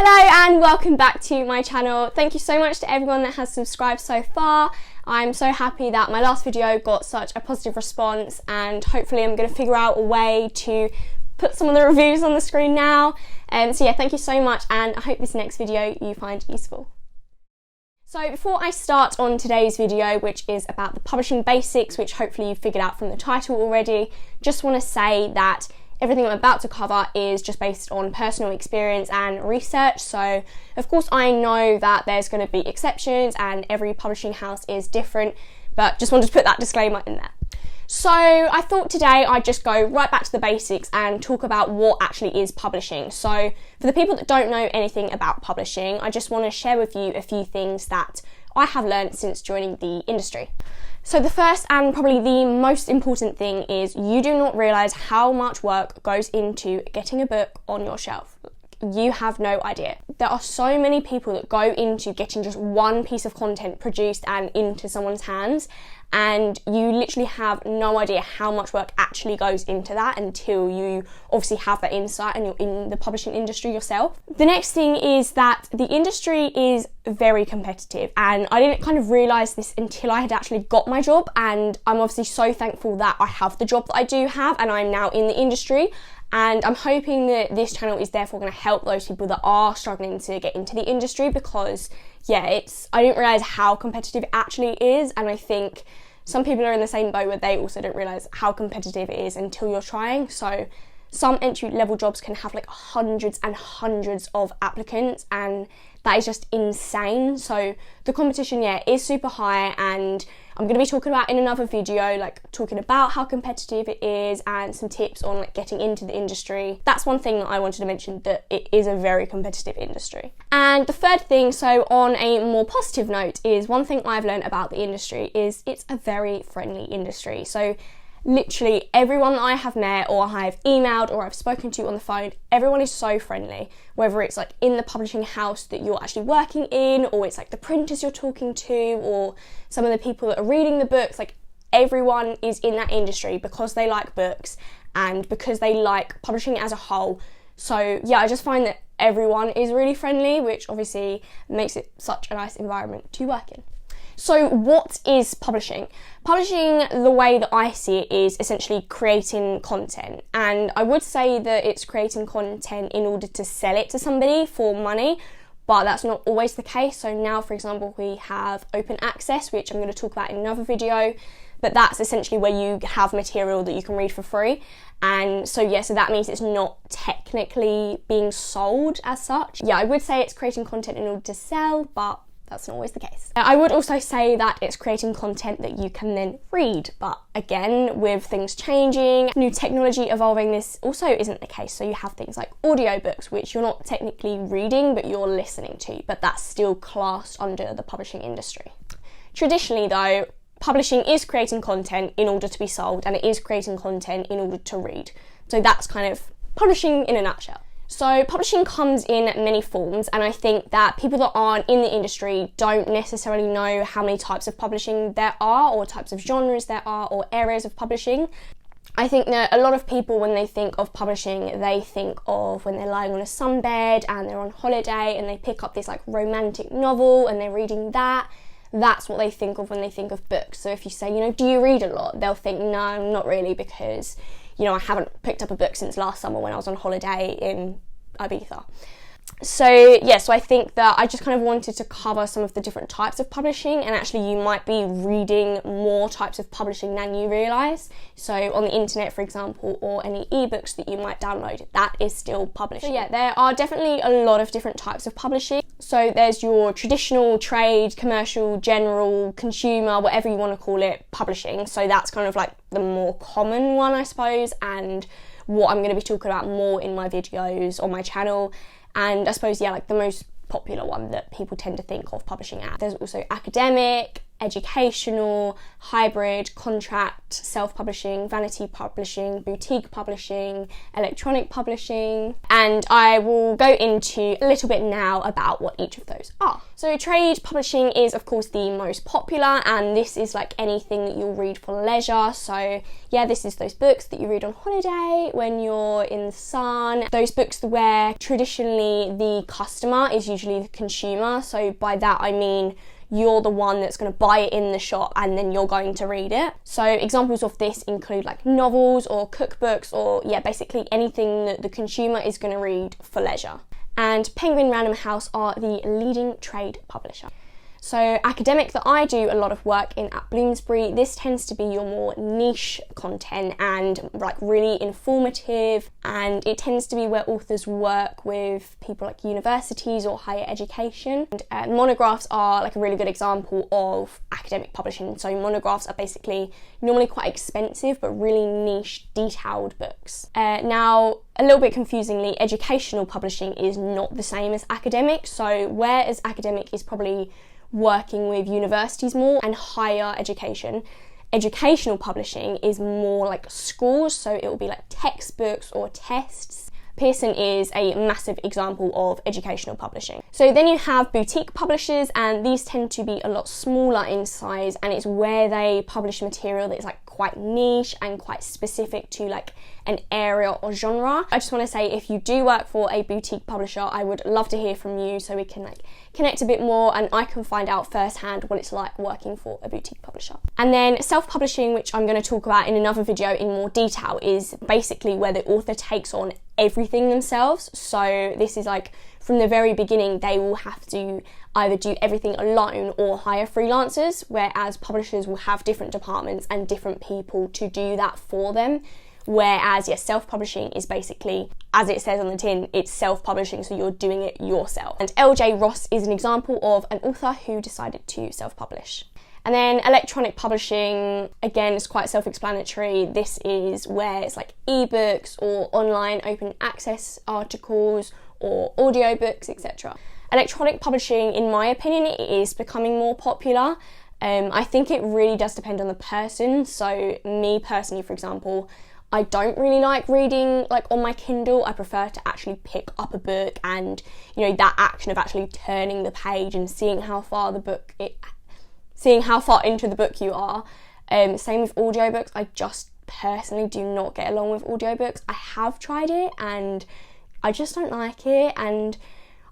Hello and welcome back to my channel. Thank you so much to everyone that has subscribed so far. I'm so happy that my last video got such a positive response, and hopefully I'm going to figure out a way to put some of the reviews on the screen now. So yeah, thank you so much, and I hope this next video you find useful. So before I start on today's video, which is about the publishing basics, which hopefully you've figured out from the title already, just want to say that everything I'm about to cover is just based on personal experience and research. So of course I know that there's going to be exceptions and every publishing house is different, but just wanted to put that disclaimer in there. So I thought today I'd just go right back to the basics and talk about what actually is publishing. So for the people that don't know anything about publishing, I just want to share with you a few things that I have learned since joining the industry. So the first and probably the most important thing is you do not realise how much work goes into getting a book on your shelf. You have no idea. There are so many people that go into getting just one piece of content produced and into someone's hands, and you literally have no idea how much work actually goes into that until you obviously have that insight and you're in the publishing industry yourself. The next thing is that the industry is very competitive, and I didn't kind of realise this until I had actually got my job, and I'm obviously so thankful that I have the job that I do have and I'm now in the industry. And I'm hoping that this channel is therefore going to help those people that are struggling to get into the industry, because yeah, I didn't realise how competitive it actually is, and I think some people are in the same boat where they also don't realise how competitive it is until you're trying. So some entry level jobs can have like hundreds and hundreds of applicants, and that is just insane. So the competition, yeah, is super high, and I'm going to be talking about in another video, like talking about how competitive it is and some tips on like getting into the industry. That's one thing that I wanted to mention, that it is a very competitive industry. And the third thing, so on a more positive note, is one thing I've learned about the industry is it's a very friendly industry. So literally everyone that I have met or I've emailed or I've spoken to on the phone, everyone is so friendly, whether it's like in the publishing house that you're actually working in, or it's like the printers you're talking to, or some of the people that are reading the books. Like everyone is in that industry because they like books and because they like publishing as a whole. So yeah, I just find that everyone is really friendly, which obviously makes it such a nice environment to work in. So what is publishing? Publishing, the way that I see it, is essentially creating content. And I would say that it's creating content in order to sell it to somebody for money, but that's not always the case. So now, for example, we have open access, which I'm going to talk about in another video, but that's essentially where you have material that you can read for free. And so yeah, so that means it's not technically being sold as such. Yeah, I would say it's creating content in order to sell, but that's not always the case. I would also say that it's creating content that you can then read, but again, with things changing, new technology evolving, this also isn't the case. So you have things like audiobooks, which you're not technically reading, but you're listening to, but that's still classed under the publishing industry. Traditionally though, publishing is creating content in order to be sold, and it is creating content in order to read. So that's kind of publishing in a nutshell. So publishing comes in many forms, and I think that people that aren't in the industry don't necessarily know how many types of publishing there are, or types of genres there are, or areas of publishing. I think that a lot of people, when they think of publishing, they think of when they're lying on a sunbed and they're on holiday and they pick up this like romantic novel and they're reading that. That's what they think of when they think of books. So if you say, do you read a lot? They'll think, no, not really, because I haven't picked up a book since last summer when I was on holiday in Ibiza. So yeah, so I think that I just kind of wanted to cover some of the different types of publishing, and actually you might be reading more types of publishing than you realise. So on the internet, for example, or any ebooks that you might download, that is still publishing. So yeah, there are definitely a lot of different types of publishing. So there's your traditional trade, commercial, general, consumer, whatever you want to call it, publishing. So that's kind of like the more common one, I suppose, and what I'm going to be talking about more in my videos on my channel. And I suppose, yeah, like the most popular one that people tend to think of publishing as. There's also academic, educational, hybrid, contract, self-publishing, vanity publishing, boutique publishing, electronic publishing, and I will go into a little bit now about what each of those are. So trade publishing is of course the most popular, and this is like anything that you'll read for leisure. So yeah, this is those books that you read on holiday when you're in the sun, those books where traditionally the customer is usually the consumer. So by that I mean you're the one that's going to buy it in the shop and then you're going to read it. So examples of this include like novels or cookbooks, or yeah, basically anything that the consumer is going to read for leisure. And Penguin Random House are the leading trade publisher. So academic that I do a lot of work in at Bloomsbury, this tends to be your more niche content and like really informative, and it tends to be where authors work with people like universities or higher education. And monographs are like a really good example of academic publishing. So monographs are basically normally quite expensive but really niche, detailed books. Now, a little bit confusingly, educational publishing is not the same as academic. So whereas academic is probably working with universities more and higher education, educational publishing is more like schools, so it will be like textbooks or tests. Pearson is a massive example of educational publishing. So then you have boutique publishers, and these tend to be a lot smaller in size, and it's where they publish material that is like quite niche and quite specific to like an area or genre. I just want to say, if you do work for a boutique publisher, I would love to hear from you so we can like connect a bit more and I can find out firsthand what it's like working for a boutique publisher. And then self-publishing, which I'm going to talk about in another video in more detail, is basically where the author takes on everything themselves. So this is like from the very beginning they will have to either do everything alone or hire freelancers, whereas publishers will have different departments and different people to do that for them. Whereas, yes, self-publishing is basically, as it says on the tin, it's self-publishing, so you're doing it yourself. And LJ Ross is an example of an author who decided to self-publish. And then electronic publishing, again, is quite self-explanatory. This is where it's like ebooks or online open access articles or audiobooks, etc. Electronic publishing, in my opinion, it is becoming more popular. I think it really does depend on the person. So me personally, for example, I don't really like reading like on my Kindle. I prefer to actually pick up a book and, you know, that action of actually turning the page and seeing how far into the book you are. Same with audiobooks. I just personally do not get along with audiobooks. I have tried it and I just don't like it, and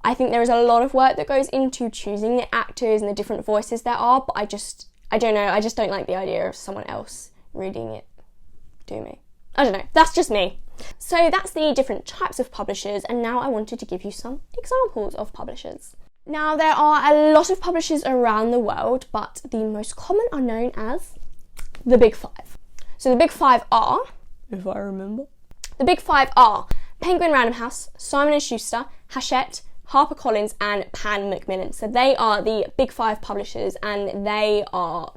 I think there is a lot of work that goes into choosing the actors and the different voices there are, but I don't know, I just don't like the idea of someone else reading it to me. I don't know, that's just me. So that's the different types of publishers, and now I wanted to give you some examples of publishers. Now, there are a lot of publishers around the world, but the most common are known as the Big Five. So the Big Five are, if I remember, the Big Five are Penguin Random House, Simon & Schuster, Hachette, HarperCollins and Pan Macmillan. So they are the Big Five publishers, and they are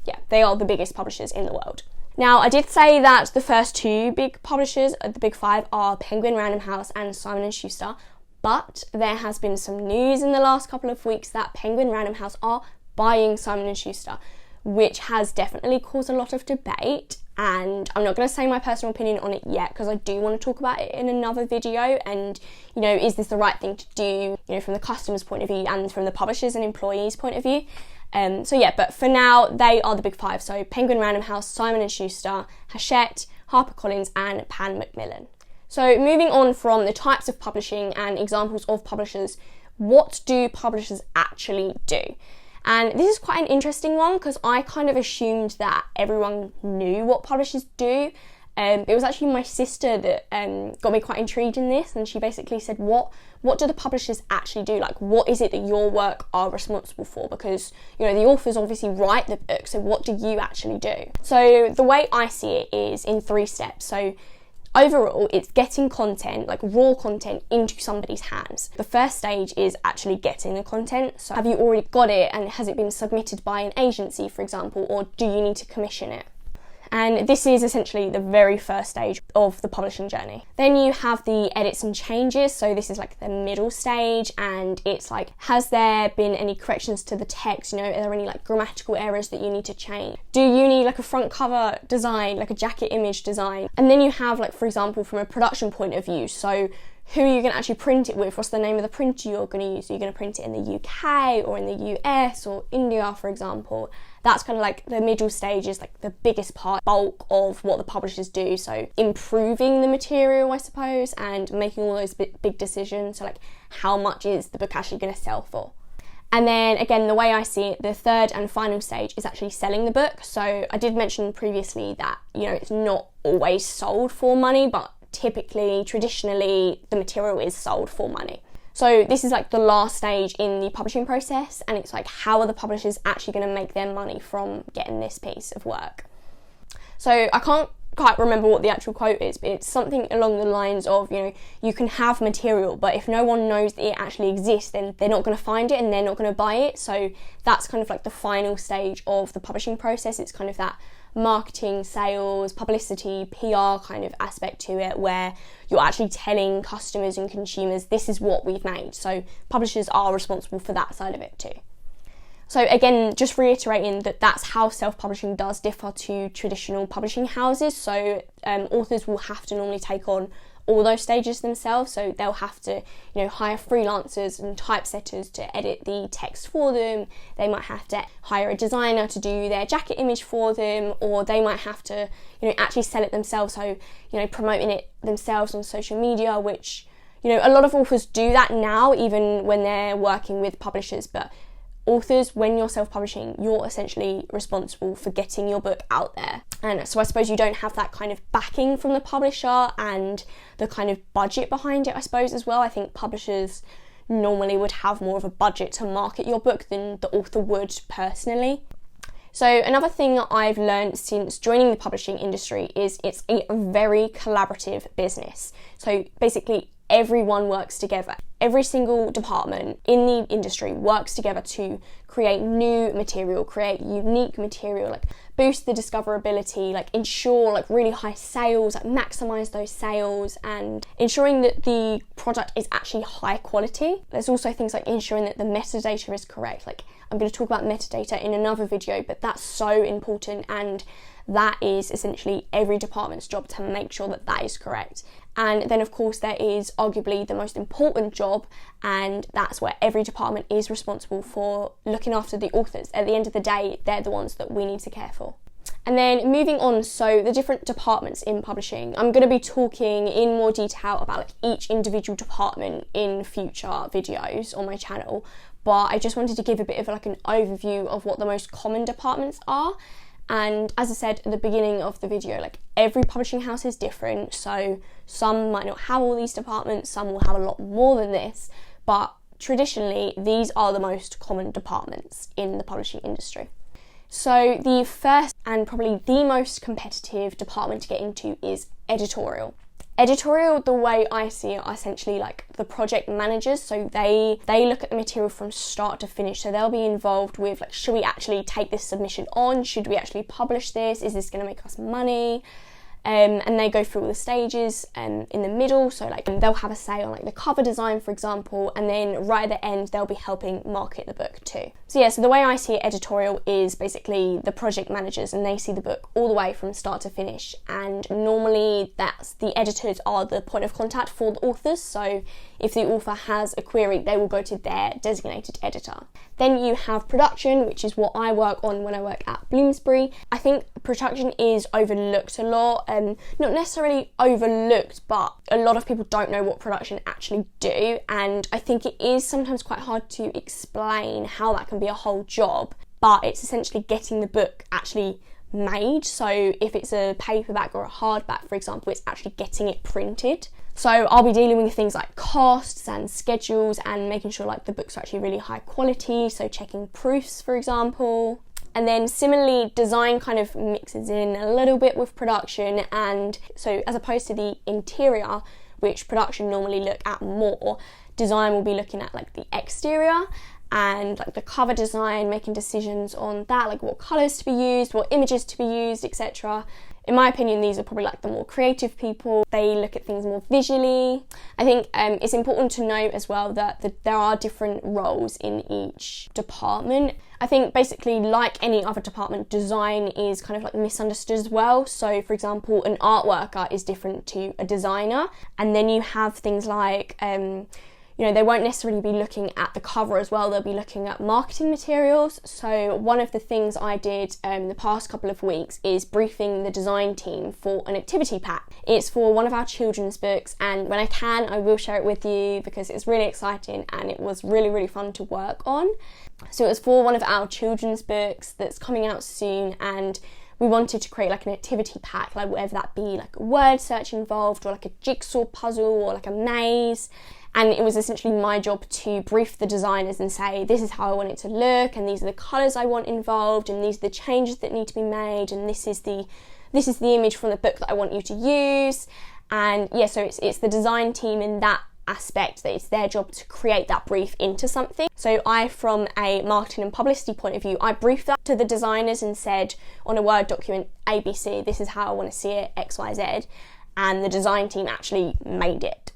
the biggest publishers in the world. Now, I did say that the first two big publishers, the Big Five, are Penguin Random House and Simon & Schuster, but there has been some news in the last couple of weeks that Penguin Random House are buying Simon & Schuster, which has definitely caused a lot of debate, and I'm not going to say my personal opinion on it yet because I do want to talk about it in another video, and, you know, is this the right thing to do, you know, from the customer's point of view and from the publishers and employees' point of view. But for now, they are the Big Five. So Penguin Random House, Simon & Schuster, Hachette, HarperCollins and Pan Macmillan. So moving on from the types of publishing and examples of publishers, what do publishers actually do? And this is quite an interesting one because I kind of assumed that everyone knew what publishers do. It was actually my sister that got me quite intrigued in this, and she basically said, what do the publishers actually do? Like, what is it that your work are responsible for? Because, you know, the authors obviously write the book, so what do you actually do? So the way I see it is in 3 steps. So overall, it's getting content, like raw content, into somebody's hands. The first stage is actually getting the content. So have you already got it, and has it been submitted by an agency, for example, or do you need to commission it? And this is essentially the very first stage of the publishing journey. Then you have the edits and changes. So this is like the middle stage, and it's like, has there been any corrections to the text? You know, are there any like grammatical errors that you need to change? Do you need like a front cover design, like a jacket image design? And then you have like, for example, from a production point of view, so who are you going to actually print it with? What's the name of the printer you're going to use? Are you going to print it in the UK or in the US or India, for example? That's kind of like the middle stage is like the biggest part, bulk of what the publishers do. So improving the material, I suppose, and making all those big decisions. So like, how much is the book actually going to sell for? And then again, the way I see it, the third and final stage is actually selling the book. So I did mention previously that, you know, it's not always sold for money, but typically, traditionally, the material is sold for money. So this is like the last stage in the publishing process, and it's like, how are the publishers actually going to make their money from getting this piece of work? So I can't quite remember what the actual quote is, but it's something along the lines of, you know, you can have material, but if no one knows that it actually exists, then they're not going to find it and they're not going to buy it. So that's kind of like the final stage of the publishing process. It's kind of that marketing, sales, publicity, PR kind of aspect to it, where you're actually telling customers and consumers, this is what we've made. So publishers are responsible for that side of it too. So again, just reiterating that that's how self-publishing does differ to traditional publishing houses. So authors will have to normally take on all those stages themselves. So they'll have to, you know, hire freelancers and typesetters to edit the text for them. They might have to hire a designer to do their jacket image for them, or they might have to, you know, actually sell it themselves. So, you know, promoting it themselves on social media, which, you know, a lot of authors do that now, even when they're working with publishers. But authors, when you're self-publishing, you're essentially responsible for getting your book out there. And so I suppose you don't have that kind of backing from the publisher and the kind of budget behind it, I suppose, as well. I think publishers normally would have more of a budget to market your book than the author would personally. So another thing that I've learned since joining the publishing industry is it's a very collaborative business. So basically, everyone works together. Every single department in the industry works together to create new material, create unique material, like boost the discoverability, like ensure like really high sales, like maximize those sales, and ensuring that the product is actually high quality. There's also things like ensuring that the metadata is correct. Like, I'm going to talk about metadata in another video, but that's so important, and that is essentially every department's job to make sure that that is correct. And then of course there is arguably the most important job, and that's where every department is responsible for looking after the authors. At the end of the day, they're the ones that we need to care for. And then moving on, so the different departments in publishing, I'm going to be talking in more detail about like each individual department in future videos on my channel, but I just wanted to give a bit of like an overview of what the most common departments are. And as I said at the beginning of the video, like every publishing house is different, so some might not have all these departments, some will have a lot more than this, but traditionally these are the most common departments in the publishing industry. So the first and probably the most competitive department to get into is editorial. Editorial, the way I see it, are essentially like the project managers. So they look at the material from start to finish. So they'll be involved with like, should we actually take this submission on? Should we actually publish this? Is this going to make us money? And they go through all the stages in the middle. So like they'll have a say on like the cover design, for example, and then right at the end they'll be helping market the book too. So yeah, so the way I see it, editorial is basically the project managers, and they see the book all the way from start to finish, and normally that's the editors are the point of contact for the authors. So if the author has a query, they will go to their designated editor. Then you have production, which is what I work on when I work at Bloomsbury. I think production is overlooked a lot. Not necessarily overlooked, but a lot of people don't know what production actually do, and I think it is sometimes quite hard to explain how that can be a whole job, but it's essentially getting the book actually made. So if it's a paperback or a hardback, for example, it's actually getting it printed. So I'll be dealing with things like costs and schedules and making sure like the books are actually really high quality, so checking proofs, for example. And then similarly, design kind of mixes in a little bit with production, and so as opposed to the interior, which production normally look at more, design will be looking at like the exterior, and like the cover design, making decisions on that, like what colours to be used, what images to be used, etc. In my opinion, these are probably like the more creative people. They look at things more visually. I think it's important to note as well that there are different roles in each department. I think basically, like any other department, design is kind of like misunderstood as well. So for example, an art worker is different to a designer. And then you have things like, they won't necessarily be looking at the cover as well, they'll be looking at marketing materials. So one of the things I did the past couple of weeks is briefing the design team for an activity pack. It's for one of our children's books, and when I can, I will share it with you because it's really exciting and it was really, really fun to work on. So it was for one of our children's books that's coming out soon, and we wanted to create like an activity pack, like whether that be like a word search involved or like a jigsaw puzzle or like a maze. And it was essentially my job to brief the designers and say, this is how I want it to look, and these are the colours I want involved, and these are the changes that need to be made, and this is the image from the book that I want you to use. And yeah, so it's the design team in that aspect that it's their job to create that brief into something. So I, from a marketing and publicity point of view, I briefed that to the designers and said on a Word document, ABC, this is how I want to see it, XYZ, and the design team actually made it.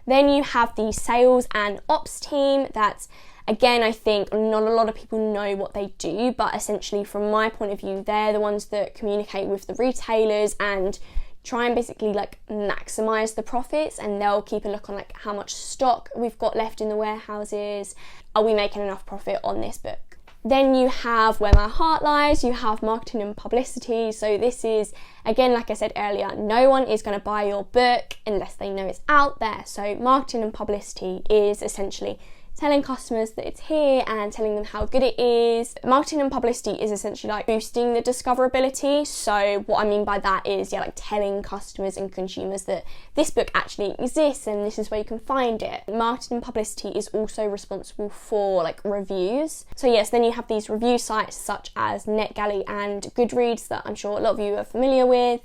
Then you have the sales and ops team. That's, again, I think not a lot of people know what they do, but essentially from my point of view, they're the ones that communicate with the retailers and try and basically like maximize the profits, and they'll keep a look on like how much stock we've got left in the warehouses. Are we making enough profit on this book? Then you have Where My Heart Lies, you have marketing and publicity. So this is, again, like I said earlier, no one is going to buy your book unless they know it's out there. So marketing and publicity is essentially telling customers that it's here and telling them how good it is. Marketing and publicity is essentially like boosting the discoverability. So what I mean by that is, like telling customers and consumers that this book actually exists and this is where you can find it. Marketing and publicity is also responsible for like reviews. So yes, then you have these review sites such as NetGalley and Goodreads that I'm sure a lot of you are familiar with.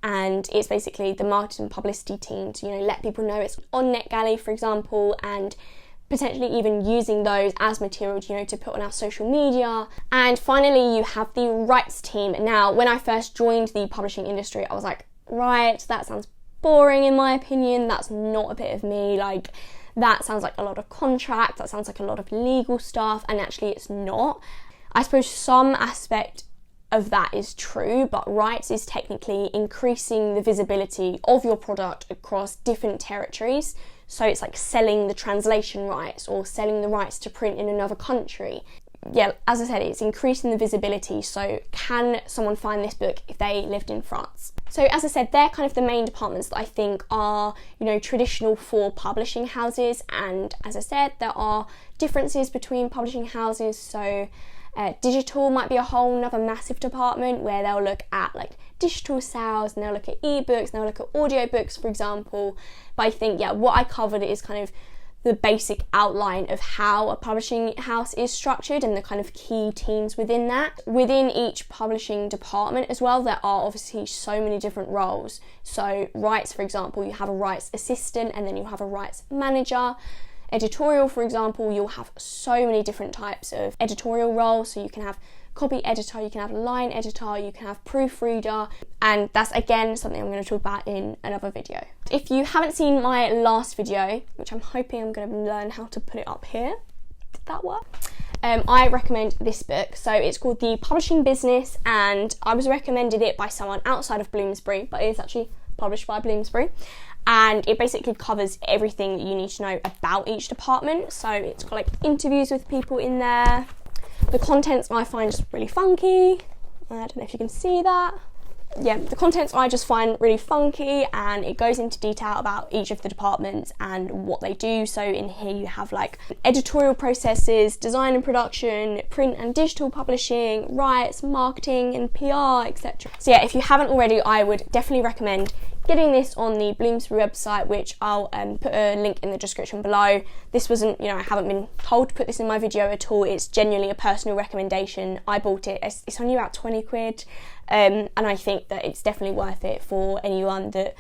And it's basically the marketing and publicity team to, let people know it's on NetGalley, for example, and potentially even using those as material, to put on our social media. And finally, you have the rights team. Now, when I first joined the publishing industry, I was like, right, that sounds boring in my opinion. That's not a bit of me. Like, that sounds like a lot of contracts. That sounds like a lot of legal stuff. And actually, it's not. I suppose some aspect of that is true, but rights is technically increasing the visibility of your product across different territories. So it's like selling the translation rights or selling the rights to print in another country. Yeah, as I said, it's increasing the visibility. So can someone find this book if they lived in France? So as I said, they're kind of the main departments that I think are, traditional for publishing houses. And as I said, there are differences between publishing houses. So digital might be a whole nother massive department where they'll look at like digital sales, and they'll look at ebooks, and they'll look at audiobooks, for example. But I think, what I covered is kind of the basic outline of how a publishing house is structured and the kind of key teams within that. Within each publishing department as well, there are obviously so many different roles. So rights, for example, you have a rights assistant, and then you have a rights manager. Editorial, for example, you'll have so many different types of editorial roles. So you can have copy editor, you can have line editor, you can have proofreader, and that's again something I'm going to talk about in another video. If you haven't seen my last video, which I'm hoping I'm going to learn how to put it up here, did that work? I recommend this book. So it's called The Publishing Business, and I was recommended it by someone outside of Bloomsbury, but it is actually published by Bloomsbury. And it basically covers everything that you need to know about each department. So it's got like interviews with people in there. The contents I find just really funky. I don't know if you can see that. Yeah, the contents I just find really funky, and it goes into detail about each of the departments and what they do. So in here you have like editorial processes, design and production, print and digital publishing, rights, marketing and PR, etc. So yeah, if you haven't already, I would definitely recommend getting this on the Bloomsbury website, which I'll put a link in the description below. This wasn't, I haven't been told to put this in my video at all. It's genuinely a personal recommendation. I bought it. It's only about 20 quid. And I think that it's definitely worth it for anyone that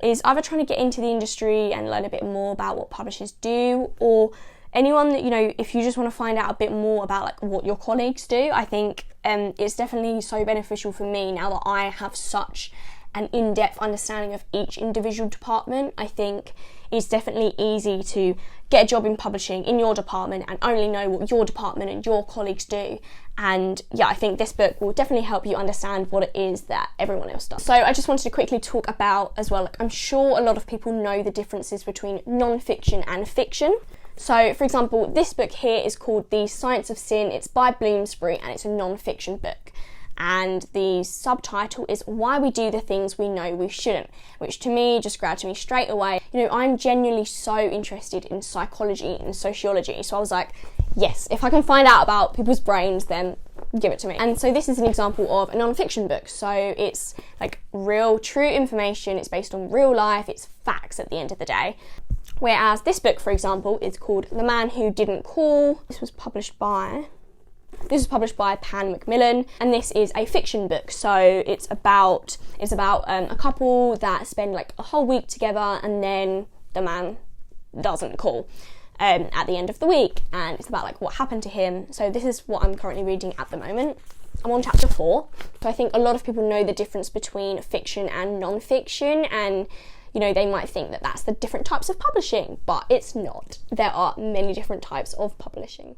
is either trying to get into the industry and learn a bit more about what publishers do, or anyone that, you know, if you just want to find out a bit more about like what your colleagues do, I think it's definitely so beneficial for me now that I have such an in-depth understanding of each individual department. I think it's definitely easy to get a job in publishing in your department and only know what your department and your colleagues do. And yeah, I think this book will definitely help you understand what it is that everyone else does. So I just wanted to quickly talk about as well, like I'm sure a lot of people know the differences between non-fiction and fiction. So for example, this book here is called The Science of Sin. It's by Bloomsbury and it's a non-fiction book. And the subtitle is Why We Do the Things We Know We Shouldn't, which to me just grabbed me straight away. You know, I'm genuinely so interested in psychology and sociology, so I was like, yes, if I can find out about people's brains, then give it to me. And so this is an example of a non-fiction book. So it's like real, true information, it's based on real life, it's facts at the end of the day. Whereas this book, for example, is called The Man Who Didn't Call. This was published by Pan Macmillan, and this is a fiction book. So it's about a couple that spend like a whole week together, and then the man doesn't call at the end of the week, and it's about like what happened to him. So this is what I'm currently reading at the moment. I'm on chapter 4. So I think a lot of people know the difference between fiction and non-fiction, and you know, they might think that that's the different types of publishing, but it's not. There are many different types of publishing.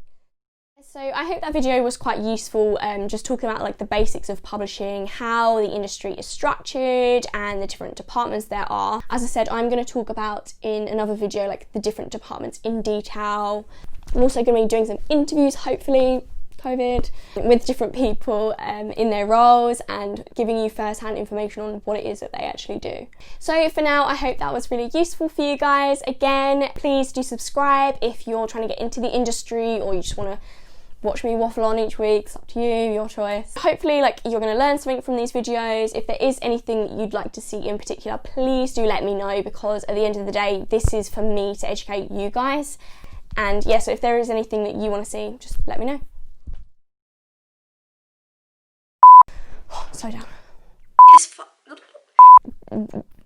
So I hope that video was quite useful, just talking about like the basics of publishing, how the industry is structured and the different departments there are. As I said, I'm going to talk about in another video like the different departments in detail. I'm also going to be doing some interviews, hopefully, COVID, with different people in their roles and giving you first-hand information on what it is that they actually do. So for now, I hope that was really useful for you guys. Again, please do subscribe if you're trying to get into the industry or you just want to watch me waffle on each week. It's up to you, your choice. Hopefully like you're going to learn something from these videos. If there is anything that you'd like to see in particular, please do let me know, because at the end of the day, this is for me to educate you guys. And yeah, so if there is anything that you want to see, just let me know. Slow down.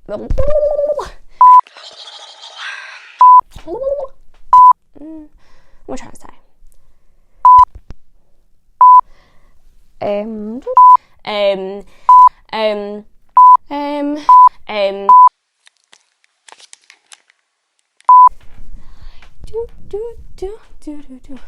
What am I trying to say? Do.